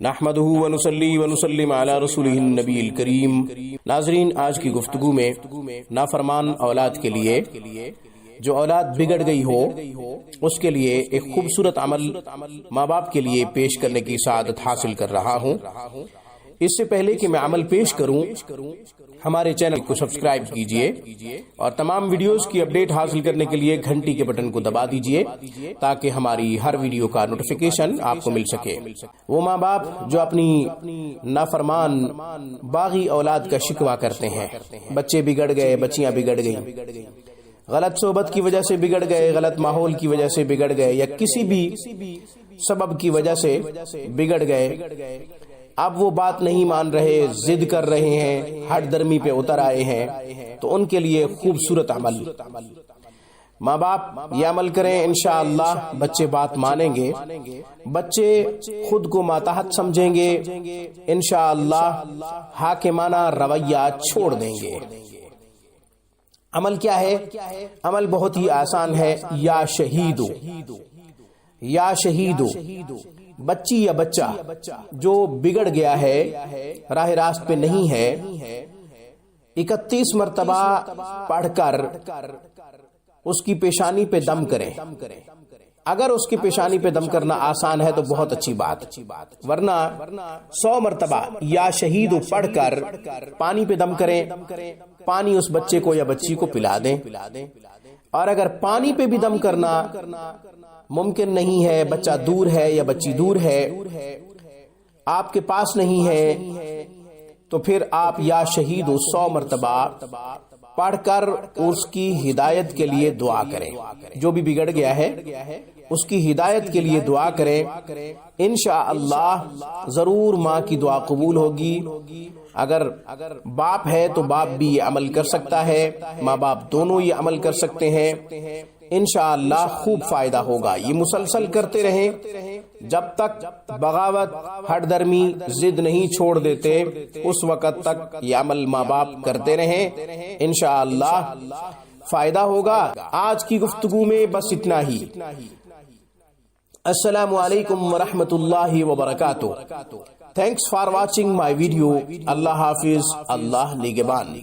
نحمدہ ونصلی ونسلم علی رسولہ النبی الکریم۔ ناظرین، آج کی گفتگو میں نافرمان اولاد کے لیے، جو اولاد بگڑ گئی ہو اس کے لیے ایک خوبصورت عمل ماں باپ کے لیے پیش کرنے کی سعادت حاصل کر رہا ہوں۔ اس سے پہلے کہ میں عمل پیش کروں، ہمارے چینل کو سبسکرائب کیجئے اور تمام ویڈیوز کی اپڈیٹ حاصل کرنے کے لیے گھنٹی کے بٹن کو دبا دیجئے تاکہ ہماری ہر ویڈیو کا نوٹیفیکیشن آپ کو مل سکے۔ وہ ماں باپ جو اپنی نافرمان باغی اولاد کا شکوہ کرتے ہیں، بچے بگڑ گئے، بچیاں بگڑ گئیں، غلط صحبت کی وجہ سے بگڑ گئے، غلط ماحول کی وجہ سے بگڑ گئے، یا کسی بھی سبب کی وجہ سے بگڑ گئے، اب وہ بات نہیں مان رہے، ضد کر رہے ہیں، ہٹ درمی پہ اتر آئے ہیں، تو ان کے لیے خوبصورت عمل، ماں باپ یہ عمل کریں، انشاءاللہ بچے بات مانیں گے، بچے خود کو ماتحت سمجھیں گے، انشاءاللہ حاکمانہ رویہ چھوڑ دیں گے۔ عمل کیا ہے؟ عمل بہت ہی آسان ہے۔ یا شہیدو، یا شہیدو، بچی یا بچہ جو بگڑ گیا ہے، راہ راست پہ نہیں ہے، 31 مرتبہ پڑھ کر اس کی پیشانی پہ دم کریں۔ اگر اس کی پیشانی پہ دم کرنا آسان ہے تو بہت اچھی بات، ورنہ 100 مرتبہ یا شہید پڑھ کر پانی پہ دم کریں، پانی اس بچے کو یا بچی کو پلا دیں۔ اور اگر پانی پہ بھی دم کرنا ممکن نہیں ہے، بچہ دور ہے یا بچی دور ہے، آپ کے پاس نہیں ہے، تو پھر آپ یا شہید 100 مرتبہ پڑھ کر اس کی ہدایت کے لیے دعا کریں۔ جو بھی بگڑ گیا ہے اس کی ہدایت کے لیے دعا کریں، انشاءاللہ ضرور ماں کی دعا قبول ہوگی۔ اگر باپ ہے تو باپ بھی یہ عمل کر سکتا ہے، ماں باپ دونوں یہ عمل کر سکتے ہیں، انشاءاللہ خوب فائدہ ہوگا۔ یہ مسلسل کرتے رہیں جب تک بغاوت، ہٹ درمی، ضد نہیں چھوڑ دیتے، اس وقت تک یہ عمل ماں باپ کرتے رہیں، انشاءاللہ فائدہ ہوگا۔ آج کی گفتگو میں بس اتنا ہی۔ السلام علیکم ورحمۃ اللہ وبرکاتہ۔ Thanks for watching my video. اللہ حافظ، اللہ نگہبان۔